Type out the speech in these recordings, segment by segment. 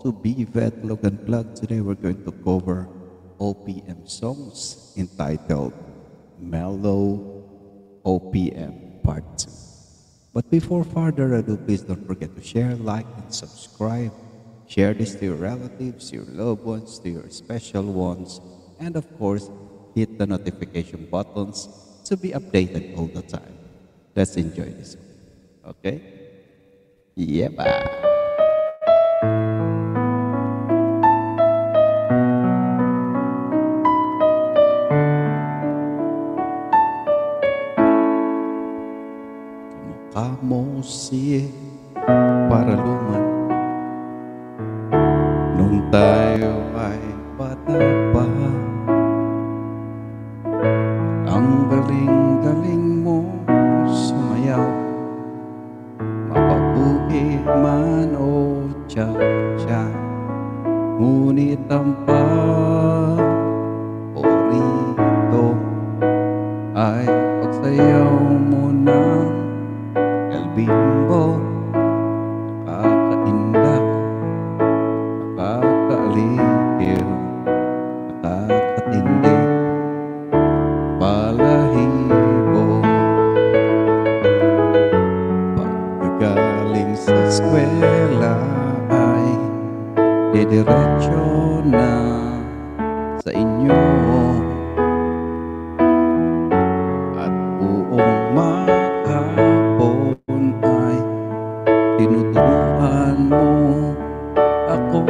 to BVET Logan Vlog. Today we're going to cover OPM songs entitled Mellow OPM Part 2. But before further ado, please don't forget to share, like, and subscribe. Share this to your relatives, your loved ones, to your special ones, and of course, hit the notification buttons to be updated all the time. Let's enjoy this one. Okay? Yeah, bye. Kamusi paraluman nung tayo ay bata pa. Ang galing-galing mo sumayaw, mapabuhi man o tsa-tsa. Ngunit ang paborito ay pagsayaw mo ng bimbo, nakakaindak, nakakaaliw, nakakatindi, balahibo. Pagkagaling sa eskwela ay didiretso na sa inyo at buong tinuturuan mo ako.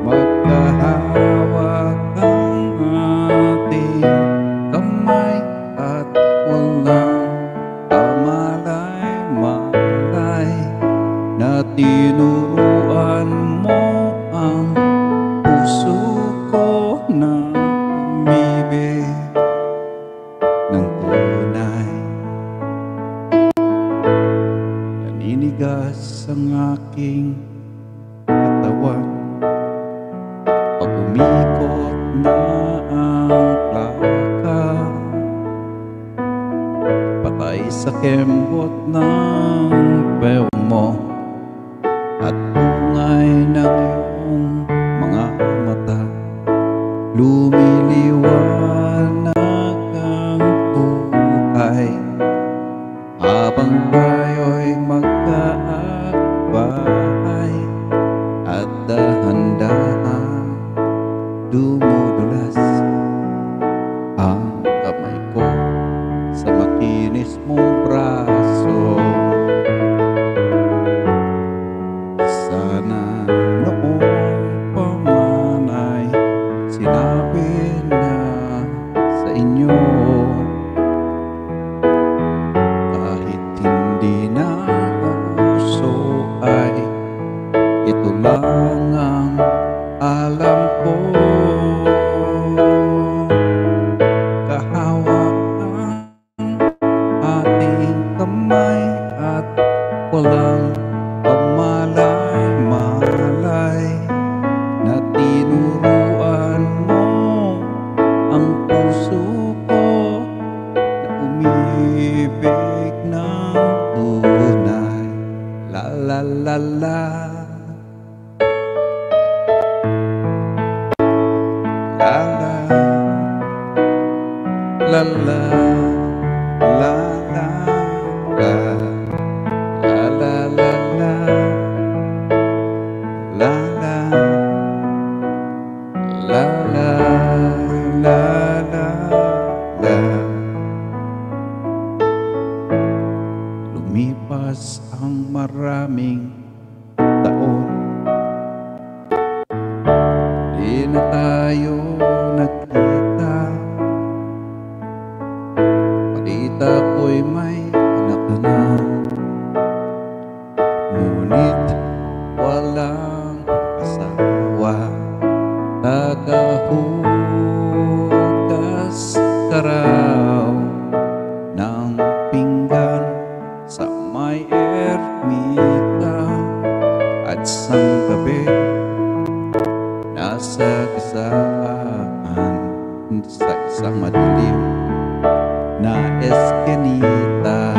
Magkahawak ang ating kamay at walang kamalay-malay na tinuruan mo ang puso ko na umibig ng tunay. Naninigas ang aking katawan pag umikot na ang plaka, patay sa kembot ng pew mo at bungay ng iyong mga mata. Lumiliwanag ang buhay habang tayo'y magkaakbay at dahan-dahan dumudulas ang kamay ko sa makinis mong braso. Sana noon pa man ay sinabi na sa inyo, kahit hindi na uso ay ito lang ang alam ko. Kahawak ang ating kamay at walang kamalay-malay na tinuruan mo ang puso ko na umibig ng tunay. La la la la, la la la la, la la la, la la la la, la la la la, la la la. Lumipas ang maraming taon, di na tayo nagkita. Balita ko'y may anak na, ngunit walang asawa. Tagahugas ka raw ng pinggan sa may ermita, at sang gabi nasa gisaan sa isang madilim na eskinita.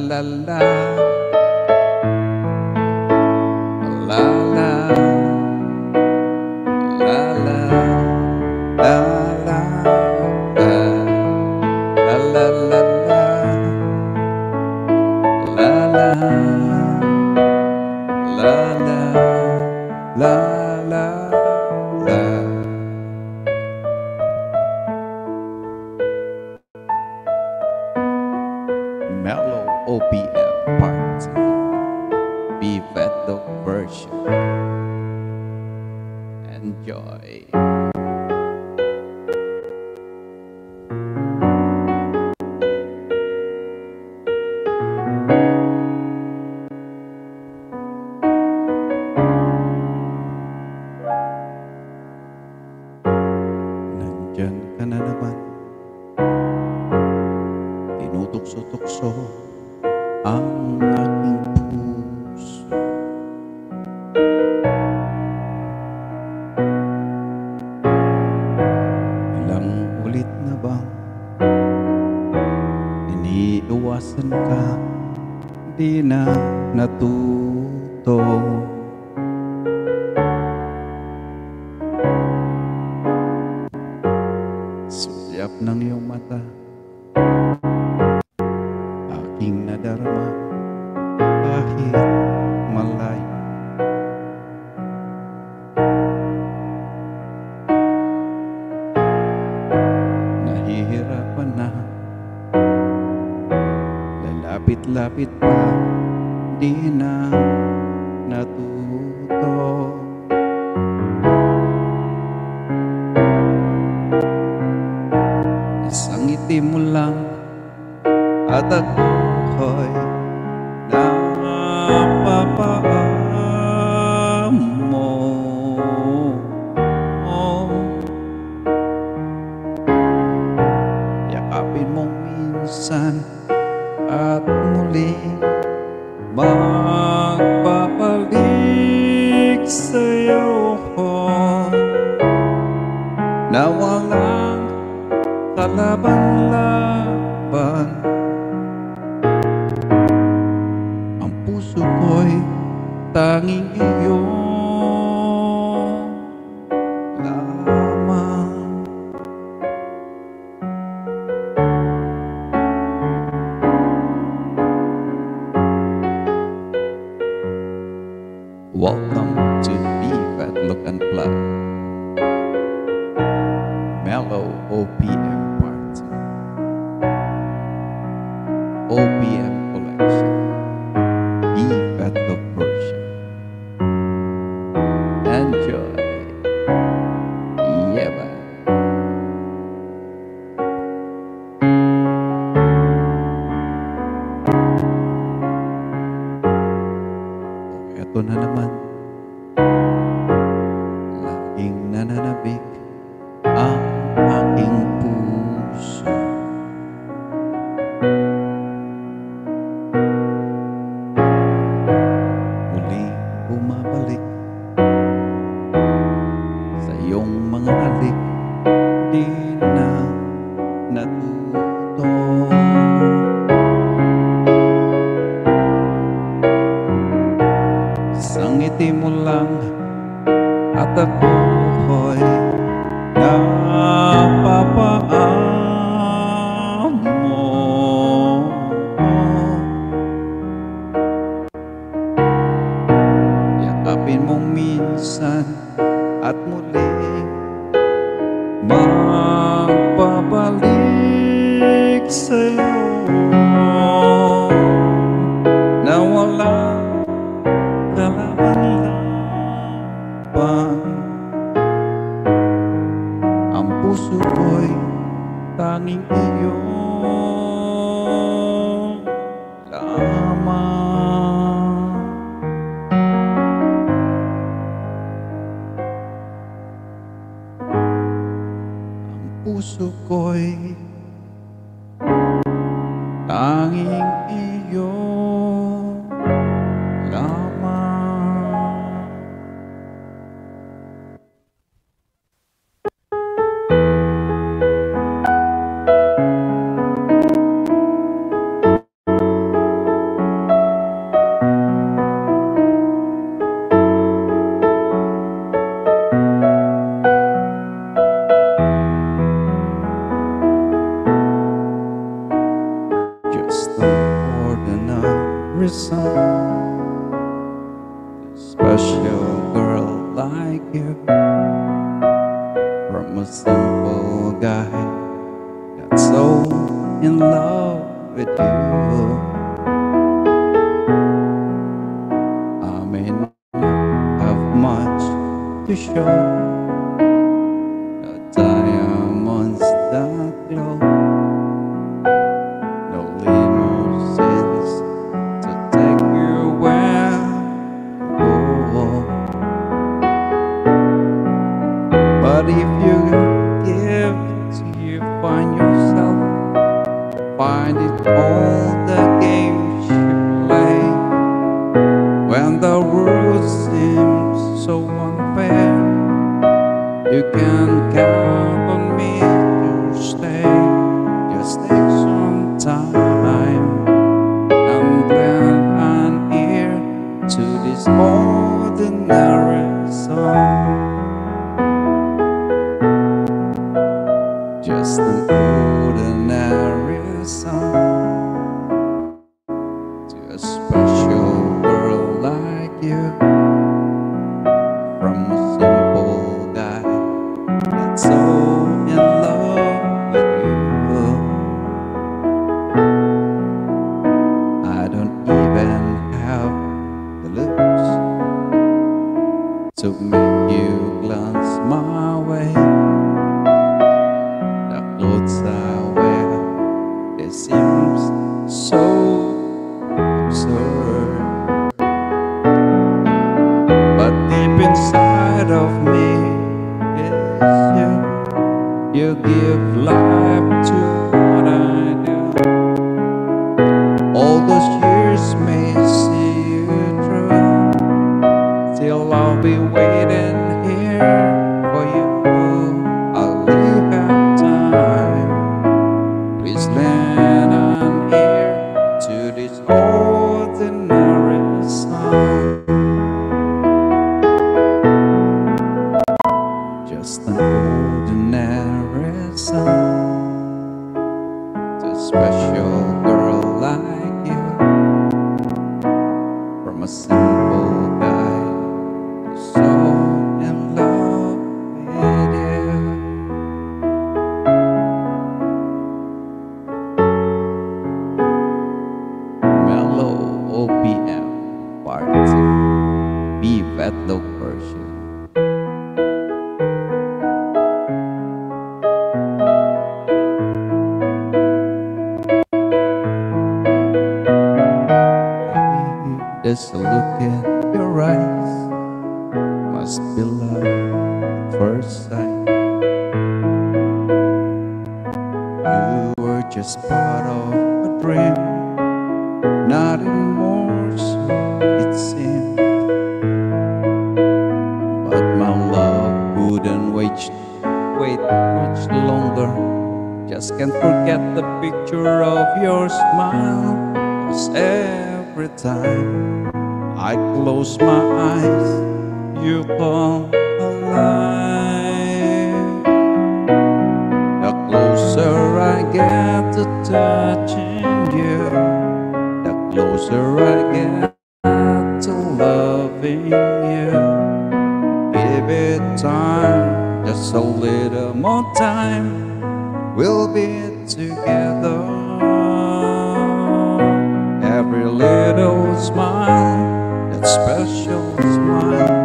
la la, la la, la la, la la, la la la la, la la, la la, la la, la. Mellow OPM Part 2, Vivetto version. Enjoy. Nandyan ka na naman, tinutukso-tukso ang aking puso. Ilang ulit na bang iniiwasan ka, di na natuto. Sulyap ng iyong mata, aking nadarama kahit malayo. Nahihirapan na, lalapit-lapit pa, di na natuto. Isang ngiti mo lang at ako'y napapaamo. Yakapin mong minsan at muli magpapalik sa'yo na walang kalaban-laban. Ang puso ko'y tanging iyo lamang. Welcome to Vivet Look and Play Mellow OPM Part 2, OPM Collection, Vivet Look version. Enjoy. Yeah, man. Eto na naman, laging nananabik ang aking puso. Muling bumabalik sa iyong mga halik, di na natuto. Isang ngiti mo lang at ako'y napapaamo. Yakapin mong minsan at muling magpapalik sa'yo na walang kalaban-laban. Ang puso ko'y tanging iyo lamang. Ang puso ko'y tanging iyo lamang. a simple guy got so in love with you. I may not have much to show, the diamonds that glow, no limousines to take you where you go. But if you give it, you find yourself, find it all the games you play. When the world seems so unfair, you can count on me to stay. Just take some time and lend an ear to this ordinary song. Just an ordinary song to a special girl like you, from a simple guy that's so in love with you. I don't even have the looks to make you glance my way. The clothes I wear, they seem so absurd, but deep inside of me is you. You give life to what I do. All those years may see you through, still I'll be waiting here for you. I'll leave have time. Please lend an ear to this ordinary song. Just an ordinary song to a special girl like you, from a simple guy who's so in love with you. Mellow OPM Part 2 B Vetlock version. There's a look in your eyes, must be love at first sight. You were just part of a dream, not anymore, so it seemed. But my love couldn't wait much longer. Just can't forget the picture of your smile, 'cause every time I close my eyes, you come alive. The closer I get to touching you, the closer I get to loving you. Give it time, just a little more time, we'll be together. Every little smile, that special smile,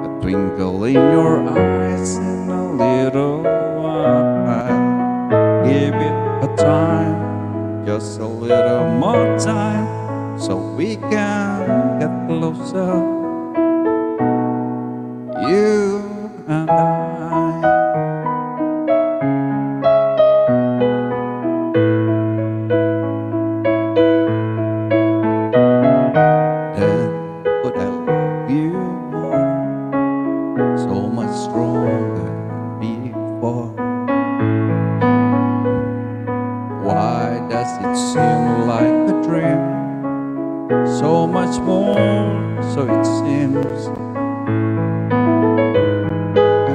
a twinkle in your eyes and a little while. Give it a time, just a little more time, so we can get closer, you and I. So much stronger than before. Why does it seem like a dream? So much more, so it seems.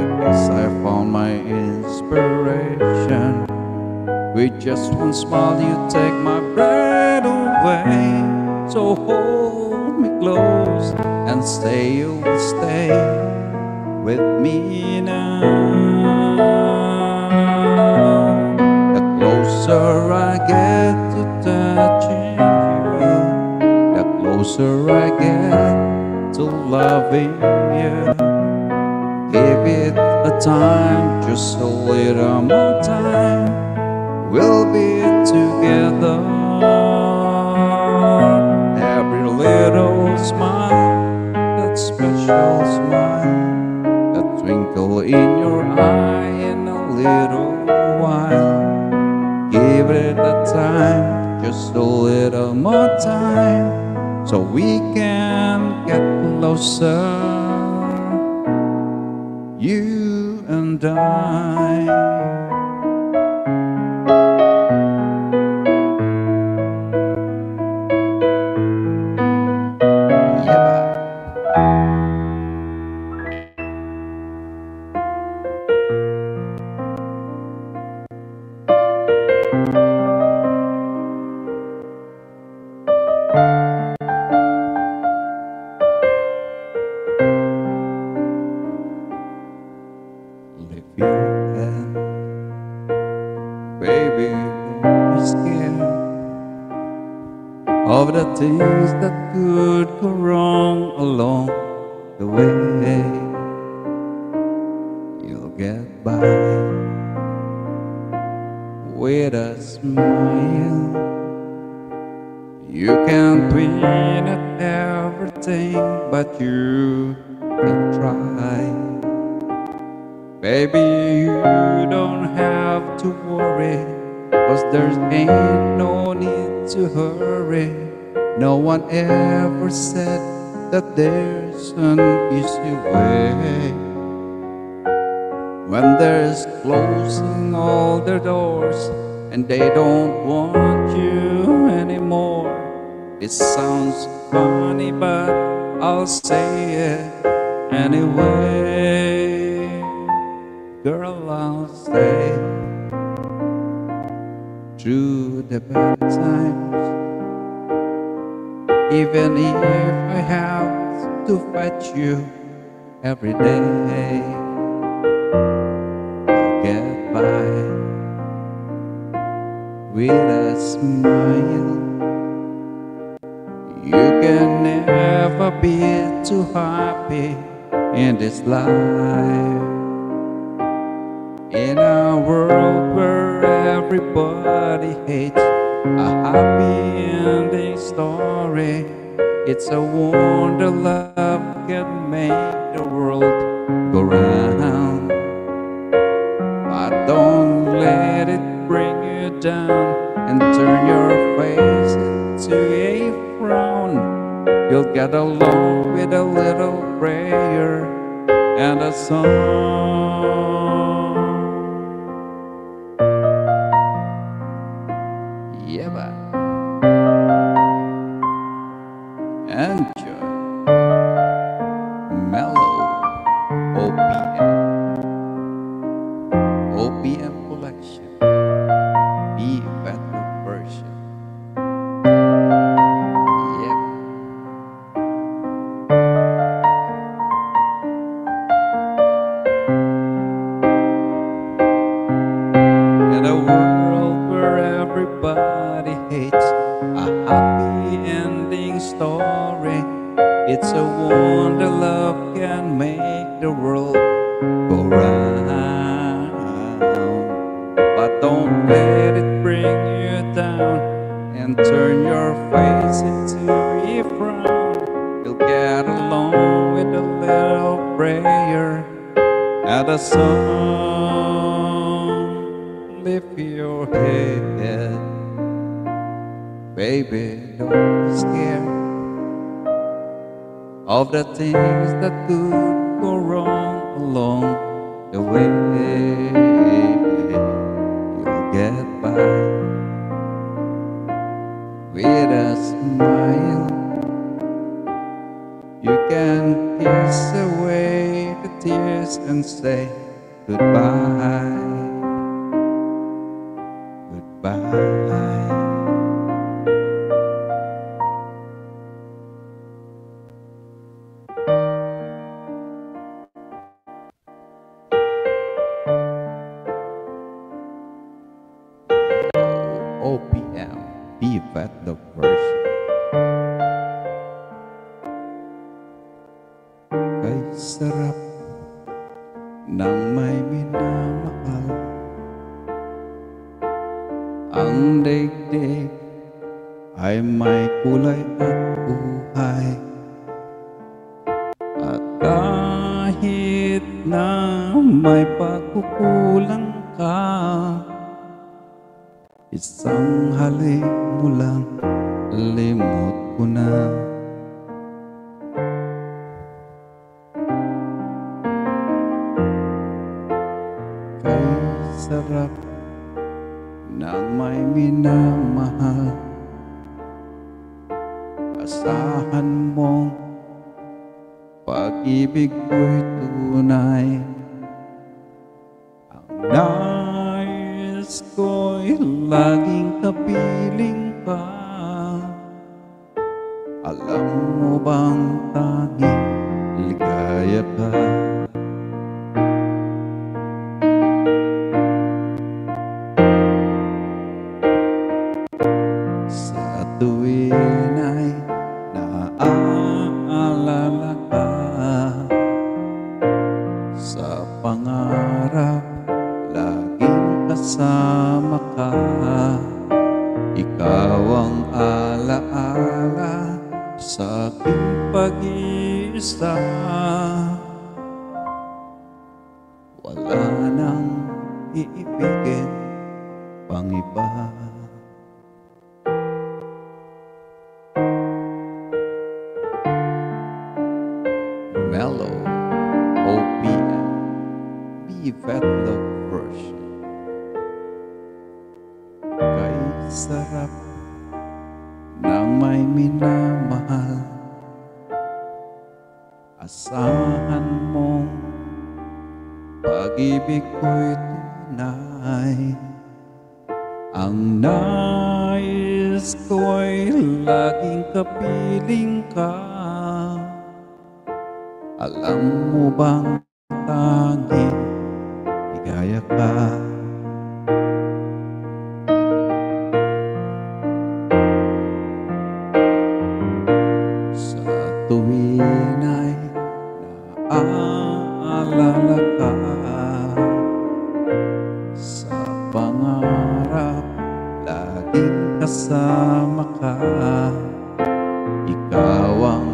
I guess I found my inspiration. With just one smile you take my breath away. So hold me close and say you'll stay with me now. loving you. Give it a time, just a little more time. We'll be together. Every little smile, that special smile, that twinkle in your eye in a little while. Give it a time, just a little more time, so we can get closer, you and I. Lift your head, baby, don't be scared of the things that could go wrong along the way. You'll get by with a smile. You can't win at everything, but you can try. Baby, you don't have to worry, 'cause there ain't no need to hurry. No one ever said that there's an easy way. When there's closing all their doors and they don't want you anymore. It sounds funny, but I'll say it anyway. Girl, I'll stay through the bad times, even if I have to fight you every day. I'll get by with a smile. You can never be too happy in this life. In a world where everybody hates a happy ending story, it's a wonder love can make the world go round. But don't let it bring you down and turn your face into a frown. You'll get along with a little prayer and a song. Yeah, but enjoy Mellow OPM collection, be better version. Yeah. In a world where everybody hates a happy ending story, it's a wonder love can make the world go round. But don't let it bring you down and turn your face into a frown. You'll get along with a little prayer and a song. Lift your head, baby, don't be scared of the things that could go wrong along the way. You'll get by with a smile. You can kiss away the tears and say goodbye. Goodbye. OPM, be better version. may minamahal. Ang daigdig ay may kulay at buhay, at kahit na may pagkukulang ka, isang halik mo lang, limot ko na. Kay sarap ng may minamahal, asahan mong pag-ibig ko'y tunay. Ang nais ko'y laging kapiling ka. Alam mo bang tanging ligaya ka? Sa tuwin ay naaalala ka, sa pangarap laging kasama ka. Ikaw ang alaala sa aking pag-iisa. Wala nang iibigin pang iba. Mellow OPM Vivet Love Version. Kay sarap ng may minamahal, asahan mong pag-ibig ko'y tunay. Ang nais ko'y laging kapiling ka. Alam mo bang tanging ligaya ka? Sa tuwin ay naaalala ka, sa pangarap laging kasama ka. Ikaw ang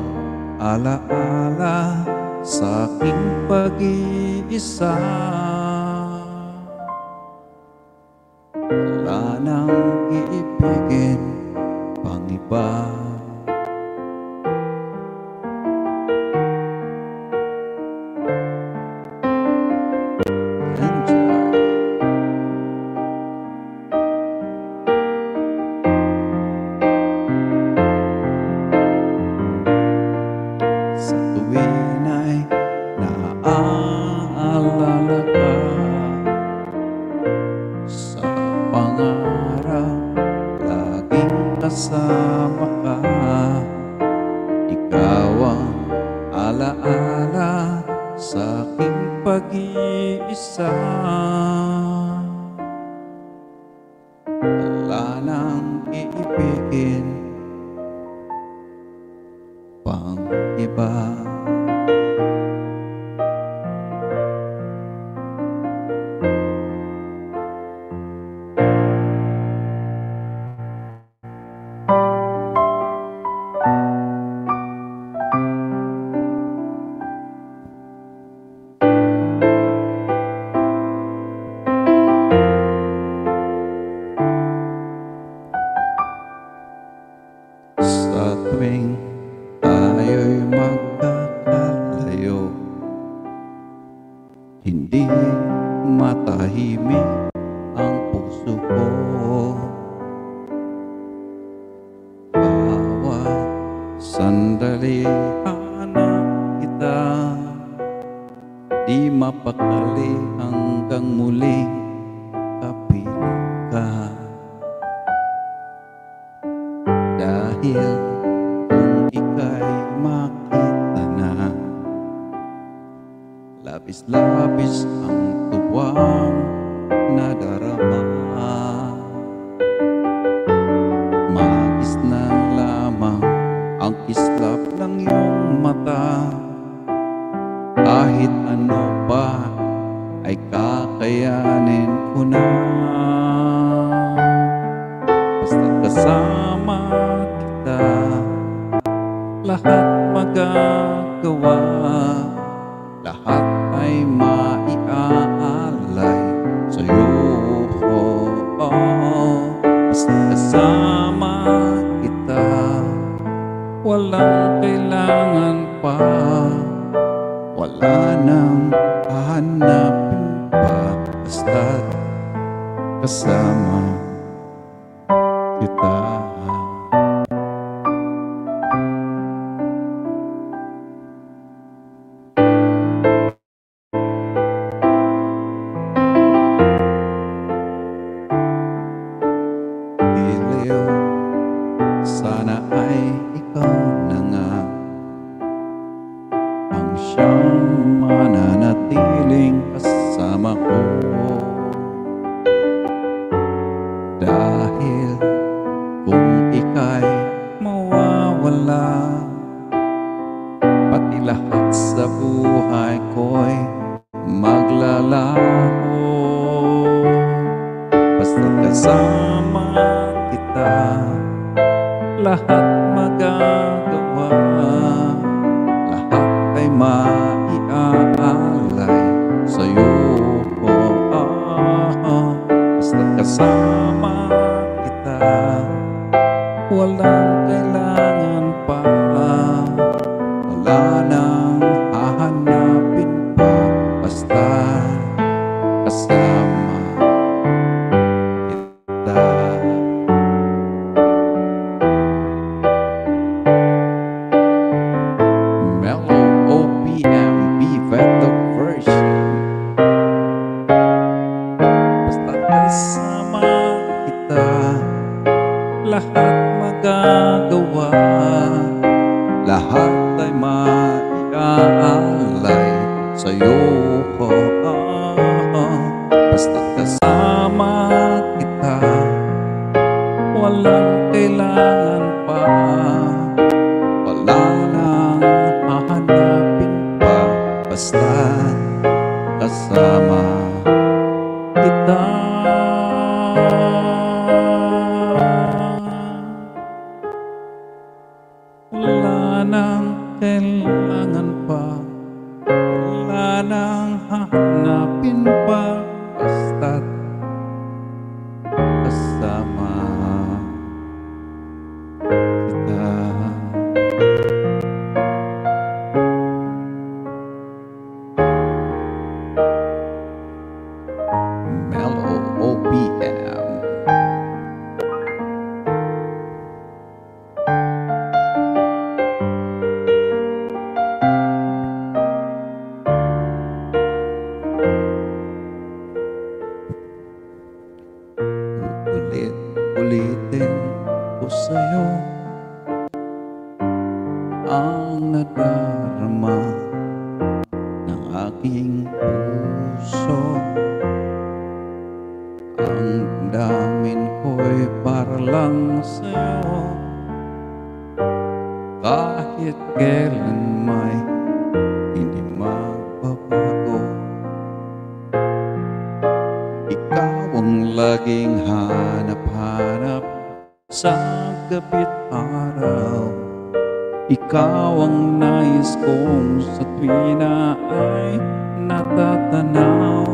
alaala sa aking pag-iisa. Wala nang iibigin pang iba. Sa tuwin ay naaalala ka, sa pangarap laging kasama ka. Ikaw ang alaala sa aking pag-iisa. Wala nang iibigin pang iba. Sa tuwing tayo'y magkakalayo, hindi matahimik ang puso ko. Bawat sandali hanap kita, di mapakali hanggang muling kapiling ka. Dahil kung ika'y makita na, labis-labis ang tuwang nadarama. Magis na lamang ang kislap ng iyong mata. Kahit ano pa ay kakayanin ko na. Basta kasama kita, lahat magagawa, lahat ay maiaalay sa'yo. Basta kasama kita, walang kailangan pa, wala nang hahanapin pa. Basta't kasama kita. Iliw, sana ay ikaw na nga ang siyang mananatiling kasama ko. Dahil kung ika'y mawawala, pati lahat sa buhay ko'y maglalaho. Basta kasama kita, lahat magagawa, lahat ay maiaalay sa'yo. Basta kasama kita, walang kailangan pa, wala nang hahanapin pa. Basta kasama kita. Mellow OPM Viveto version. Basta kasama kita, lahat magagawa, lahat ay maiaalay sa'yo. Basta kasama kita, walang kailangan pa, wala nang hahanapin pa. Basta kasama kita. Wala nang kailangan pa, wala nang hahanapin pa. Basta't kasama kita. Mellow OPM. Ulitin ko sa'yo ang nadarama ng aking puso. Ang damdamin ko'y para lang sa'yo, kahit kailan may hindi magbabago. Ikaw ang laging hanap-hanap sa gabi't araw. Ikaw ang nais kong sa tuwi na ay natatanaw.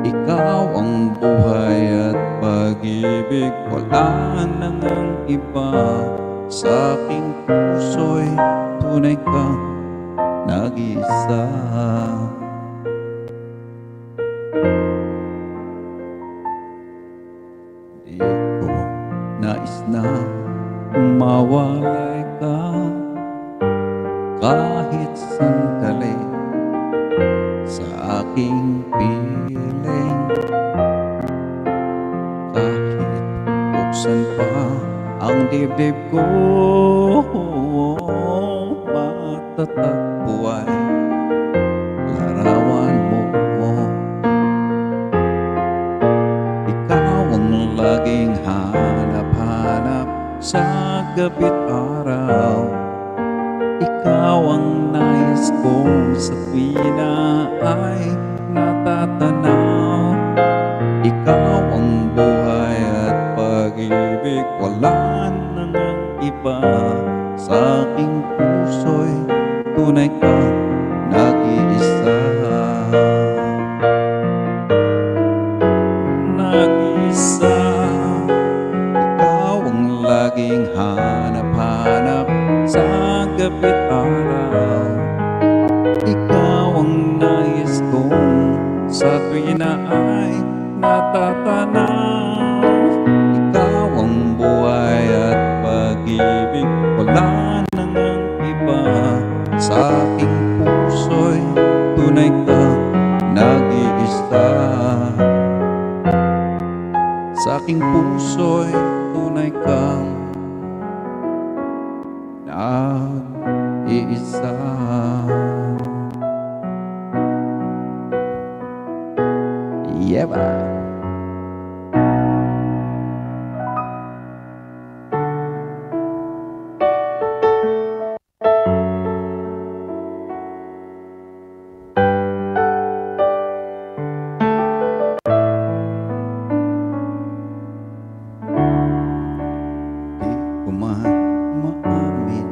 Ikaw ang buhay at pag-ibig, wala nang ang iba. Sa aking puso'y tunay kang nag-iisa. Di ko nais na mawalay ka kahit sandali sa aking piling. Kahit buksan pa ang dibdib ko, matatakbo ay larawan mo. Ikaw ang laging hanap-hanap sa gabi't araw. Ikaw ang nais kong sa tuwi na ay natatanaw. Ikaw ang buhay at pag-ibig, wala nang iba. Sa aking puso'y tunay kang nag-iisa. Nag-iisa. Ikaw ang laging hanap-hanap sa gabi't araw. Ikaw ang nais kong sa tuwin na ay natatanaw. Ikaw ang buhay at pag-ibig, wala nang iba. Sa aking puso'y tunay kang nag-iisa. Sa aking puso'y tunay kang nag-iisa. Yeah, ba? Di ko man maamin,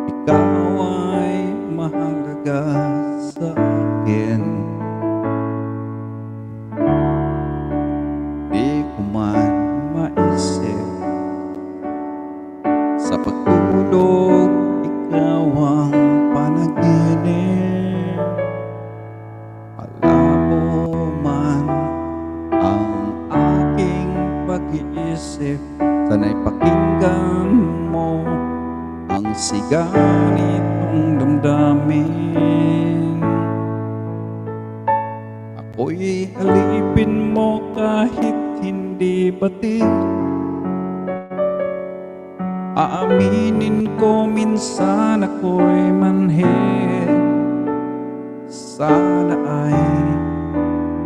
ikaw ay mahalaga sa akin. Di ko man maisip, sa pagtulog ikaw ang panaginip. Malabo man ang aking pag-iisip, sana'y pakinggan mo ang sigaw nitong damdamin. Ako'y alipin mo kahit hindi batid. Aaminin ko minsan ako'y manhid. Sana ay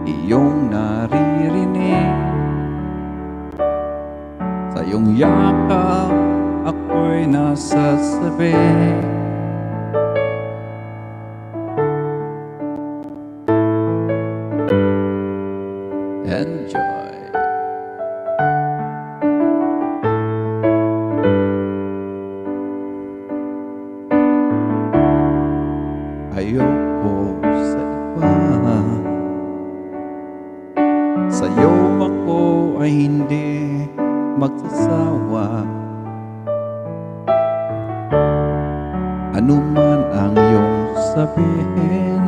iyong naririnig. Sa iyong yakap ako'y nasasabi. Enjoy. Ayoko sa iba. Sa'yo ako ay hindi magsasawa. Ano man ang iyong sabihin,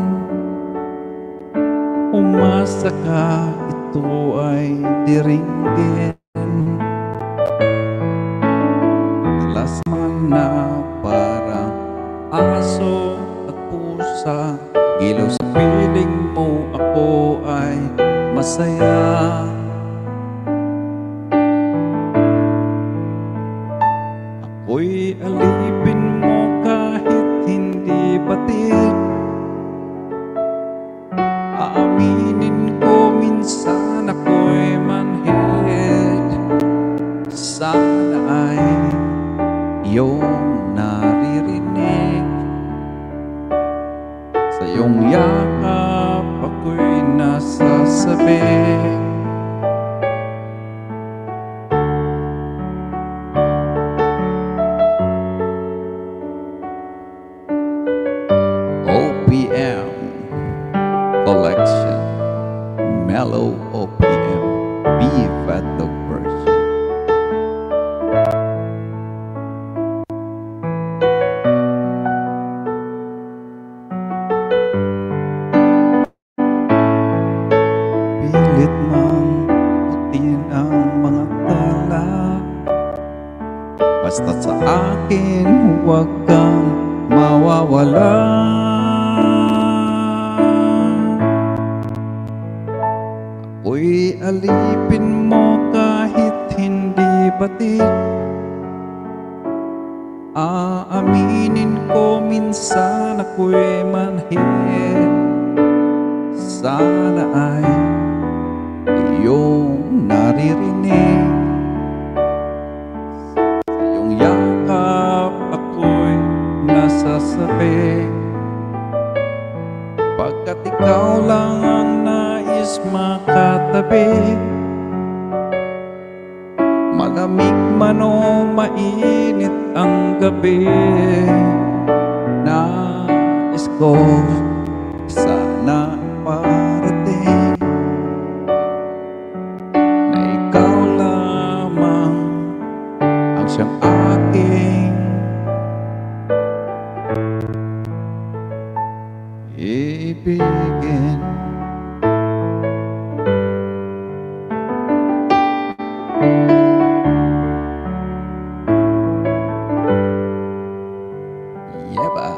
umasa ka, ito ay diringgin. Dalas man na parang aso at pusa, gilaw sa piling mo ako ay masaya. Ako'y alipin mo kahit hindi batid. Aaminin ko minsan ako'y manhid. Sana ay iyong naririnig. Sa iyong yakap ako'y nasasabi. OPM Collection, Mellow OPM, B-Vato version. Pilit mang putin ang mga tala, basta sa akin huwag kang mawawala. Ako'y alipin mo kahit hindi batid. Aaminin ko minsan ako'y manhid. Sana ay iyong naririnig. Sa iyong yakap ako'y nasasabi. Pagkat ikaw lang ang nais nais makatabi, malamig man o mainit ang gabi. Nais ko sana parating na ikaw lamang ang siyang aking ibigin. Yeba.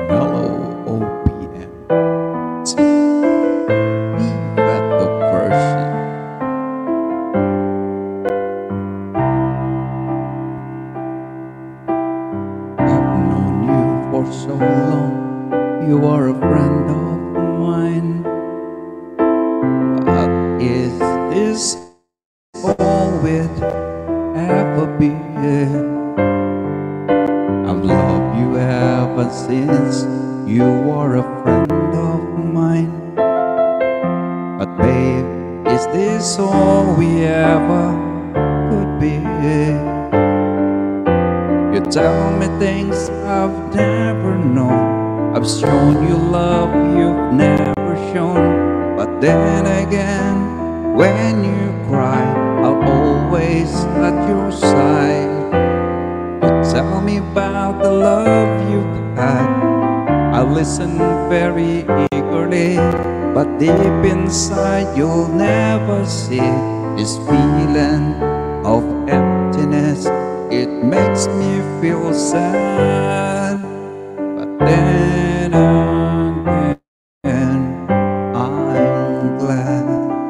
Mellow OPM. Be better version. I've known you for so long. You are a friend of mine. But is this all we'd ever be? I've loved you ever since you were a friend of mine. But babe, is this all we ever could be? You tell me things I've never known. I've shown you love you've never shown. But then again, when you cry, I'll always at your side. You tell me about the love you've had. I listen very eagerly, but deep inside you'll never see this feeling of emptiness. It makes me feel sad, but then again, I'm glad.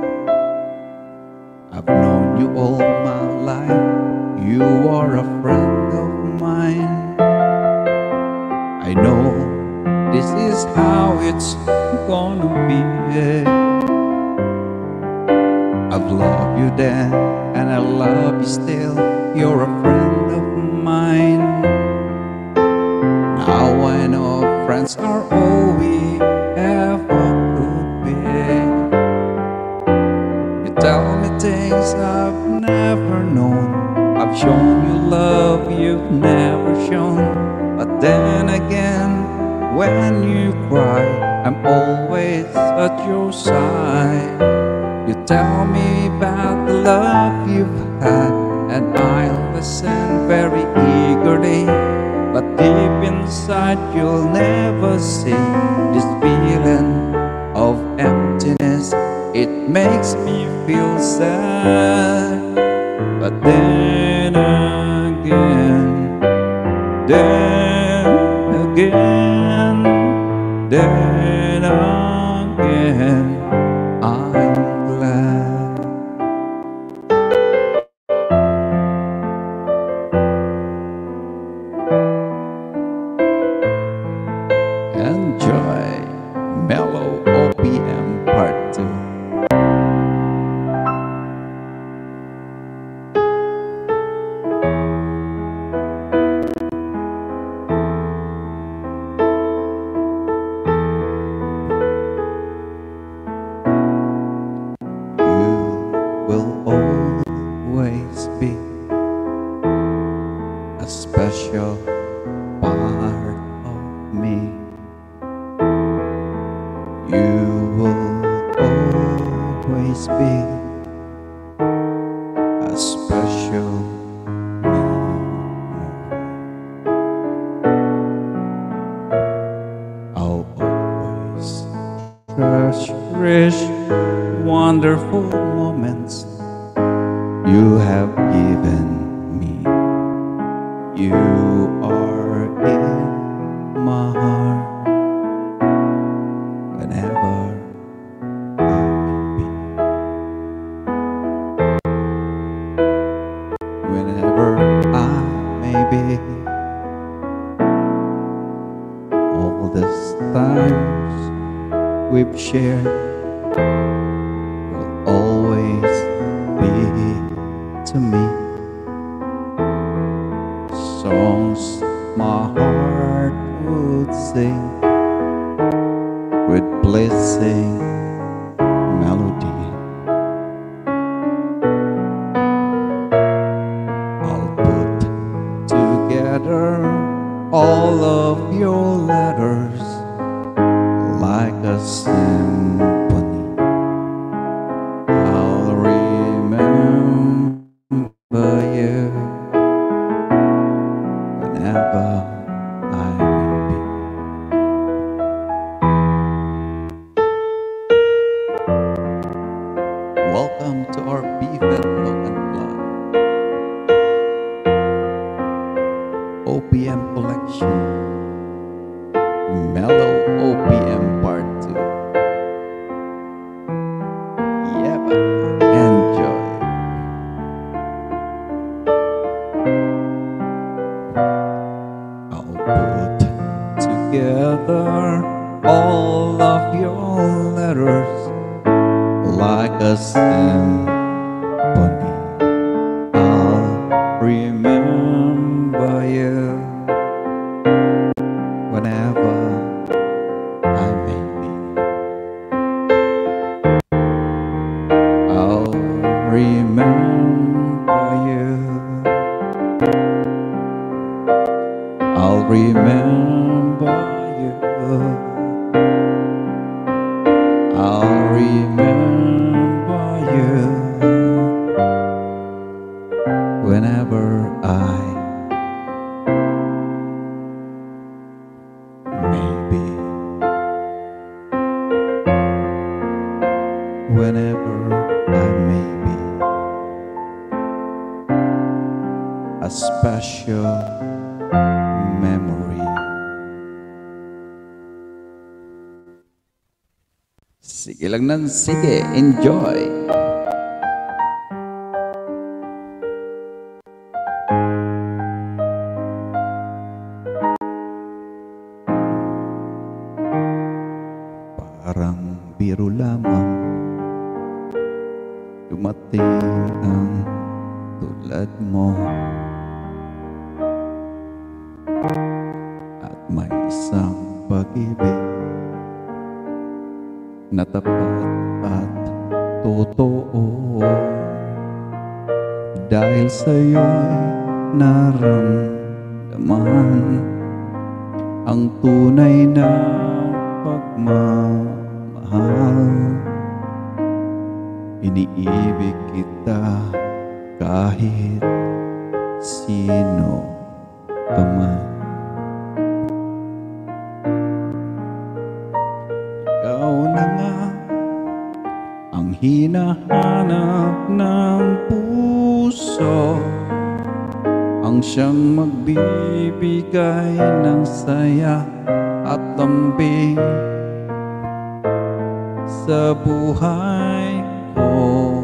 I've known you all my life. You are a friend of mine. I know this is how it's gonna be. I've loved you then, and I love you still. You're a friend of mine. Now I know friends are all we ever could be. You tell me things I've never known. I've shown you love you've never shown. But then again, when you cry, I'm always at your side. You tell me about the love you've had, and I'll listen very eagerly. But deep inside you'll never see this feeling of emptiness. It makes me feel sad. But then again, then again, then again, I'm glad. Enjoy Mellow OPM Part 2. Will always be a special part of me. You will always be a special memory. I'll always cherish wonderful moments you have given me. You are in my heart whenever I may be. Whenever I may be. all these times we've shared will always be to me songs my heart would sing with blessing melody. I'll put together all of your letters like a symphony. I'll remember you whenever I may be. Welcome to our Beef and Broken Blood OPM collection, Mellow OPM Part 2. Yep, enjoy. I'll put together all of your letters like a symphony. I'll remember you whenever I may be. I'll remember you. I'll remember you. I'll remember you whenever I may be. Whenever I may be. A special memory. Sige lang ng sige, enjoy! Parang biro lamang dumating ang tulad mo at may isang pag-ibig na tapat at totoo dahil sa'yo'y naramdaman ang tunay na pagmamahal. Iniibig kita kahit sino ka man. Ikaw na nga ang hinahanap ng puso, ang siyang magbibigay ng saya at lambing sa buhay ko.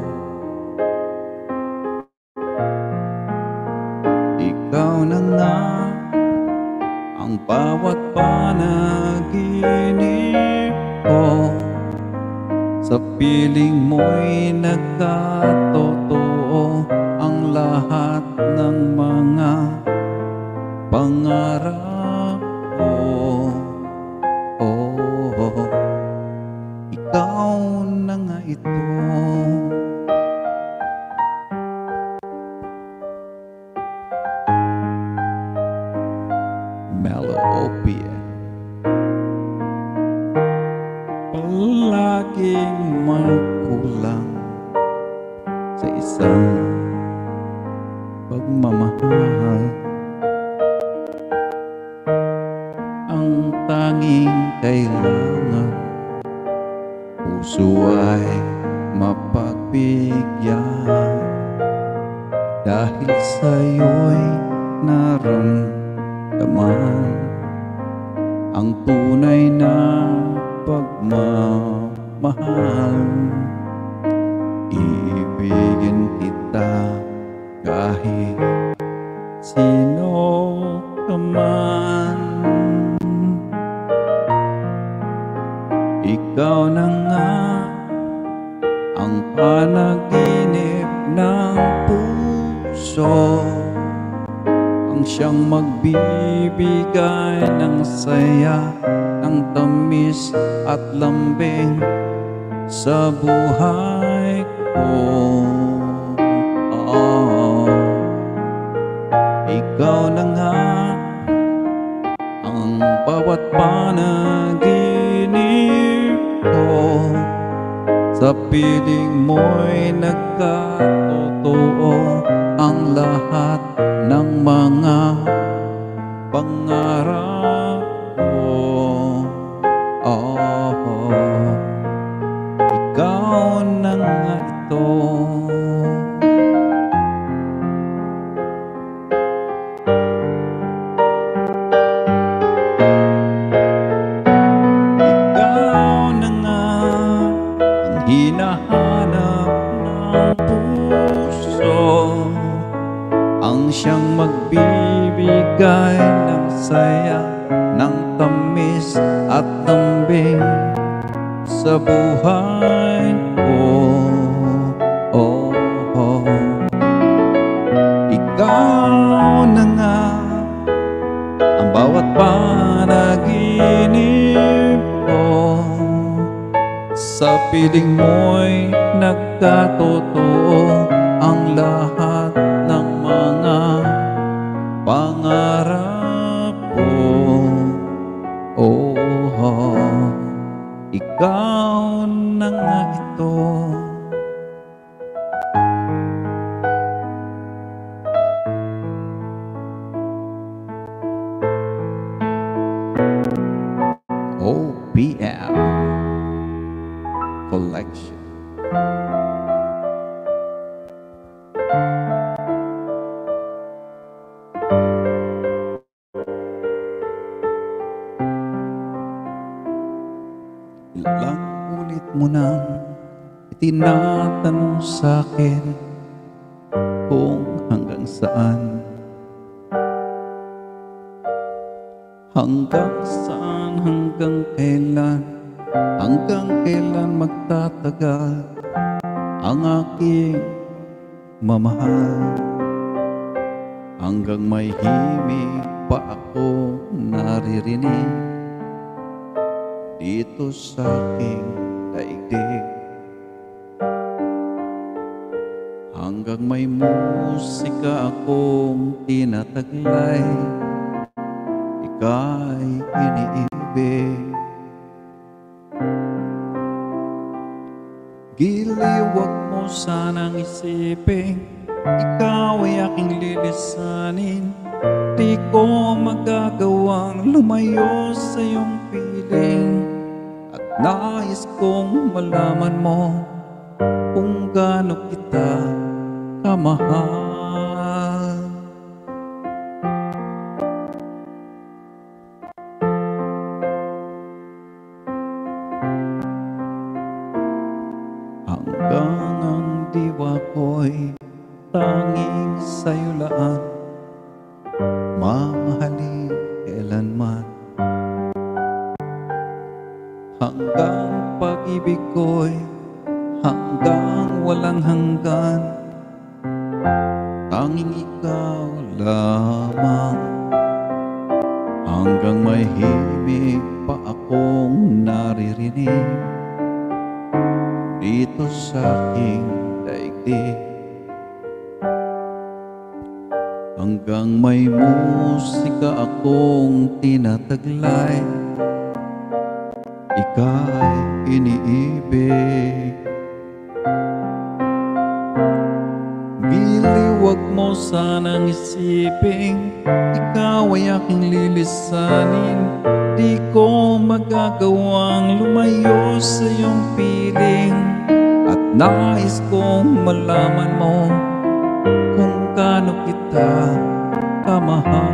Ikaw na nga ang bawat panaginip ko, sa piling mo'y nagkatotoo ang lahat ng mga pangarap ko. Oh, ikaw na nga ito. Mellow OPM. Palaging may kulang sa isang pagmamahal. Ang tanging kailangan puso ay mapagbigyan, dahil sa'yo'y naramdaman ang tunay na pagmamahal. Ibigin kita kahit sino ka man. magbibigay ng saya, ng tamis at lambing sa buhay ko. Ikaw na nga ang bawat panaginip ko, sa piling mo'y nagkatotoo ang lahat ng mga pangarap ko. Ikaw na nga ito. Hinahanap ng puso, ang siyang magbibigay ng saya, ng tamis at lambing sa buhay ko. Ikaw na nga ang bawat panaginip ko, sa piling mo'y nagkatotoo ang lahat ng mga pangarap ko. Ikaw na nga ito. OPM Collection. Ilang ulit mo nang itinatanong sa'kin kung hanggang saan, hanggang kailan magtatagal ang aking mamahal. Hanggang may himig pa ako naririnig dito sa aking daigdig. Hanggang may musika akong tinataglay, ika'y iniibig. Giliw, wag mo sanang isipin, ikaw ay aking lilisanin. Di ko magagawang lumayo sa iyong piling, at nais kong malaman mo kung gaano kita kamahal. Hanggang ang diwa ko'y tanging sa'yo laan, mamahalin kailanman. Hanggang pag-ibig ko'y hanggang walang hanggan, tanging ikaw lamang. Hanggang may himig pa akong naririnig dito sa aking daigdig. Hanggang may musika akong tinataglay, ika'y iniibig. Giliw, wag mo sanang isipin, ikaw ay aking lilisanin. Di ko magagawang lumayo sa iyong piling, at nais kong malaman mo kung gaano kita kamahal.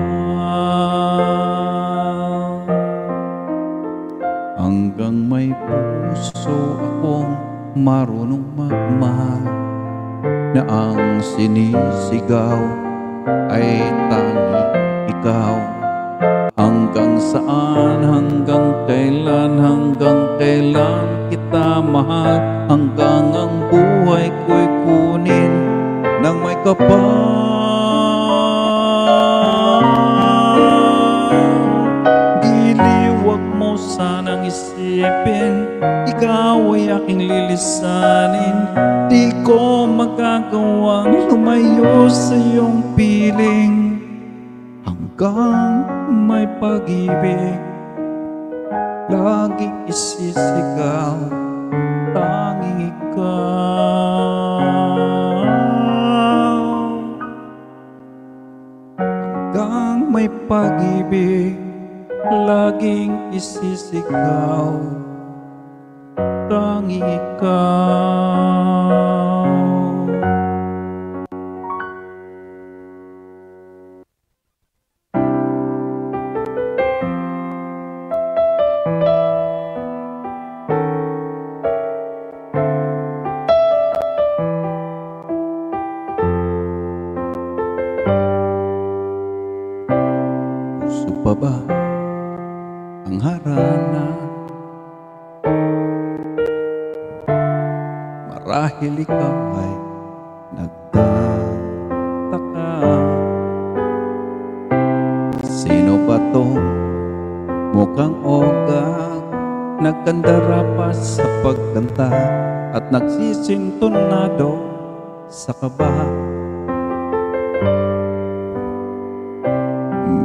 Hanggang may puso akong marunong magmahal, na ang sinisigaw ay tanging ikaw. Hanggang saan, hanggang kailan kita mahal, hanggang ang buhay ko'y kunin nang may kapal. sanang isipin, ikaw ay aking lilisanin. Di ko magagawang lumayo sa iyong piling, hanggang may pag-ibig laging isisigaw, tanging ikaw. Hanggang may pag-ibig laging isisigaw, tanging ikaw. Puso pa ba ang harana? Marahil ikaw ay nagtataka, sino ba to mukhang ogag, nagkandara pa sa pagkanta at nagsisintonado sa kaba.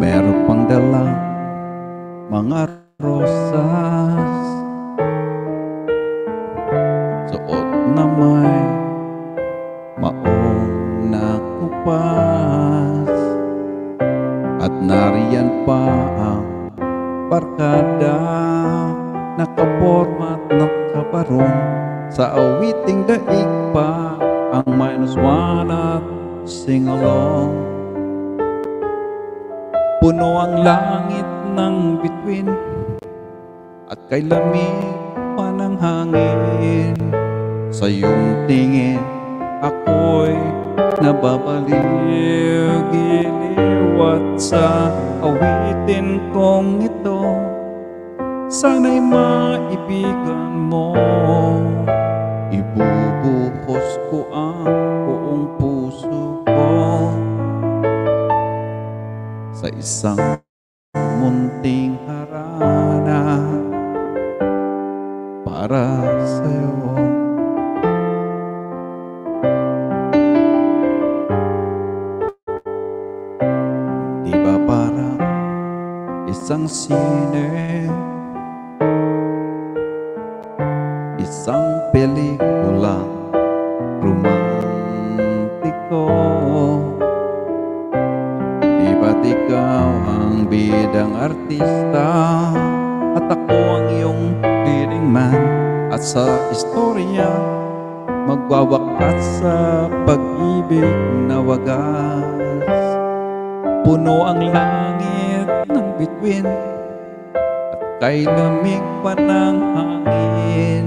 Meron pang dalang mga rosas, suot na may maong na kupas, at nariyan pa ang barkada, nakaporma at nakabarong sa awiting daig pa ang -1 at sing-along. Puno ang langit ng bituin at kay lamig pa ng hangin. Sa iyong tingin ako'y nababaliw, giliw at sa awitin kong ito, sana'y maibigan mo. Ibubuhos ko ang buong puso ko sa isang munting harana para sa'yo. Di ba parang isang sine, isang pelikulang romantiko? Di ba't ikaw ang bidang artista at ako ang iyong leading man, at sa istorya magwawakas sa pag-ibig na wagas. Puno ang langit ng bituin at kay lamig pa ng hangin.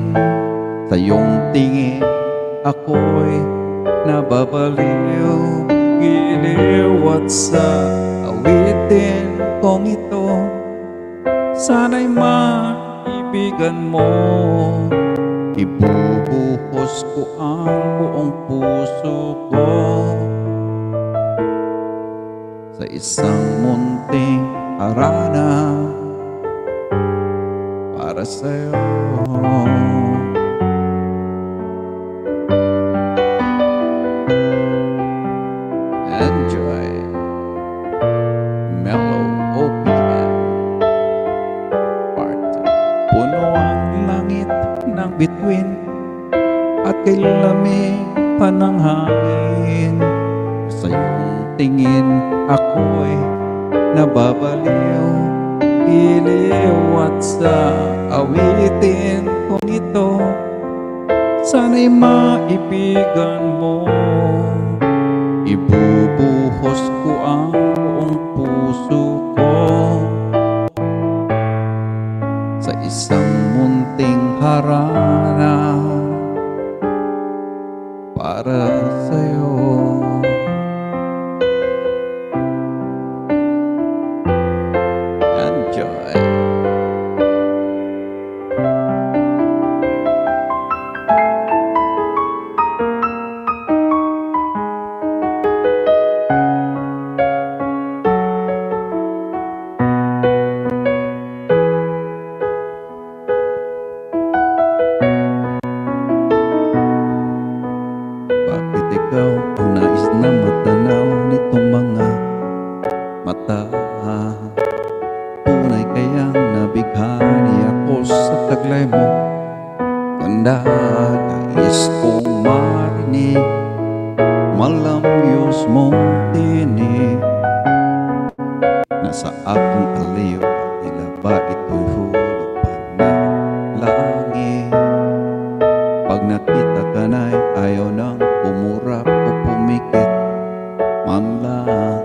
Sa iyong tingin ako'y nababaliw, giliw at sa awitin kong ito, sana'y maibigan mo. Ibubuhos ko ang buong puso ko sa isang munting harana para sa'yo. Enjoy Mellow OPM Part 2. Puno ang langit ng bituin at kay lamig pa ng hangin. Sa iyong tingin ako'y nababaliw, giliw at sa awitin kong ito, sana'y maibigan mo. Ibubuhos ko ang buong puso ko sa isang munting harana para sa'yo. Enjoy. taglay mo. Ganda, nais kong marinig, malamyos mong tinig. Nasa aking aliw, tila ba ito'y hulog pa ng langit. Pag nakita ka na'y ayaw nang umurap o pumikit man lang.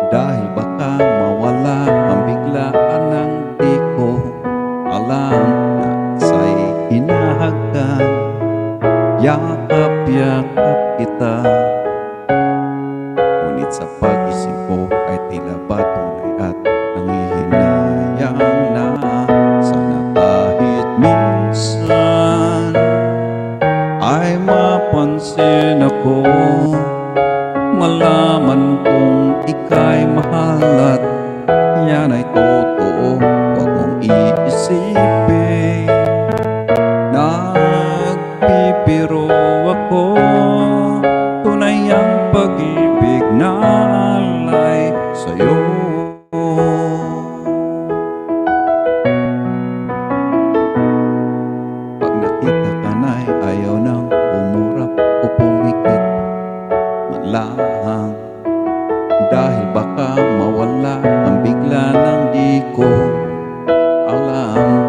Dahil baka mawala ang biglaan ng di ko alam na sa'y hinahagkan. Yakap-yakap kita, ngunit sa pag-isip ko ay tila ba tunay at nangihinayang na. Sana kahit minsan ay mapansin ako, malaman kong ika'y mahal at yan ay totoo. Huwag mong iisipin, nagbibiro ako. Tunay ang pag-ibig na alay sa'yo. Pag nakita ka na'y ayaw nang umurap o pumikit man lang. Dahil baka mawala ang bigla ng di ko alam.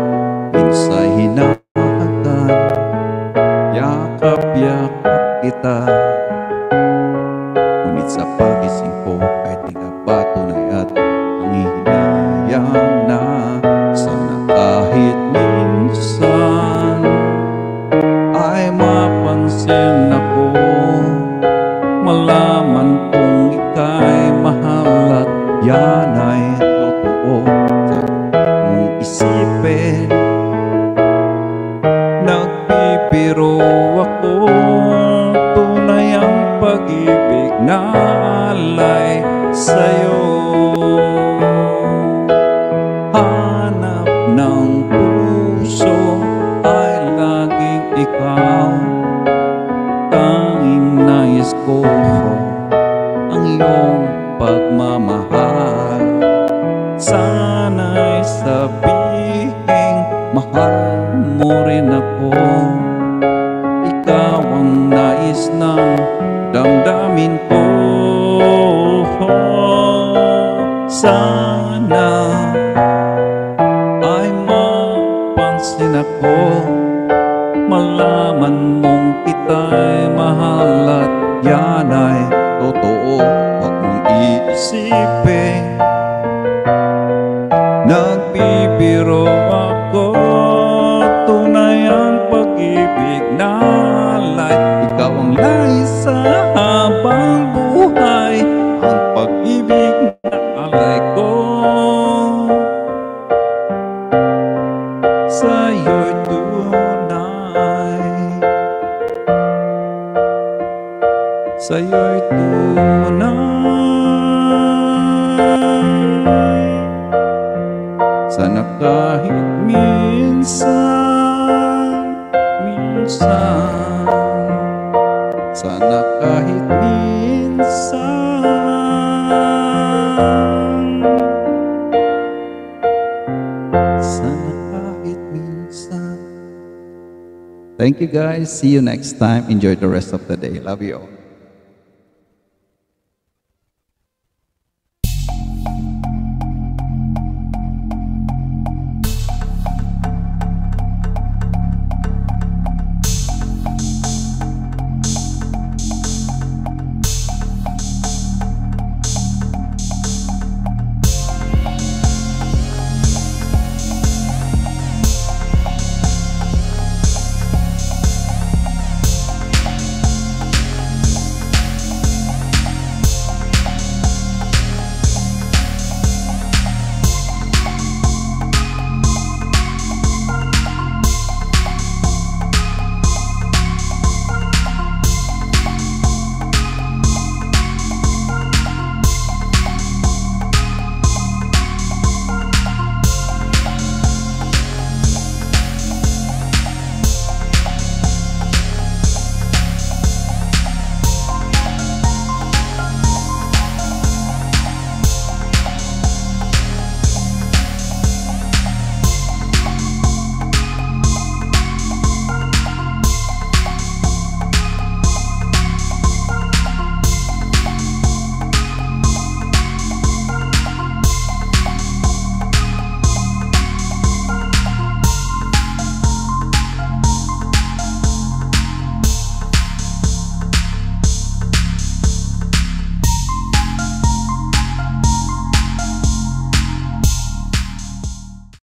Minsa'y hinahagkan, yakap-yakap kita, ngunit sa pagising ko ay tila ba tunay at nangihinayang na. Sana kahit minsan ay mapansin ako, malaman kong ika'y mahal at yan ay totoo. Kung isipin, nagbibiro ako. Tunay ang pag-ibig na alay sa'yo. Hanap ng puso ay laging ikaw. Tanging nais ko ang iyong pagmamahal. Sana'y sabihing mahal mo rin ako. Ikaw ang nais ng damdamin ko. Sana ay mapansin ako, malaman mong kita'y mahal at yan ay totoo. Huwag mong iisipin, nagbibiro ako. Tunay ang pag-ibig na alay. Ikaw ang nais sa habang buhay, ang pag-ibig na alay ko. Sa'yo'y tunay, sa'yo'y tunay. Sana kahit minsan, sana kahit minsan, sana kahit minsan. Thank you guys. See you next time. Enjoy the rest of the day. Love you all.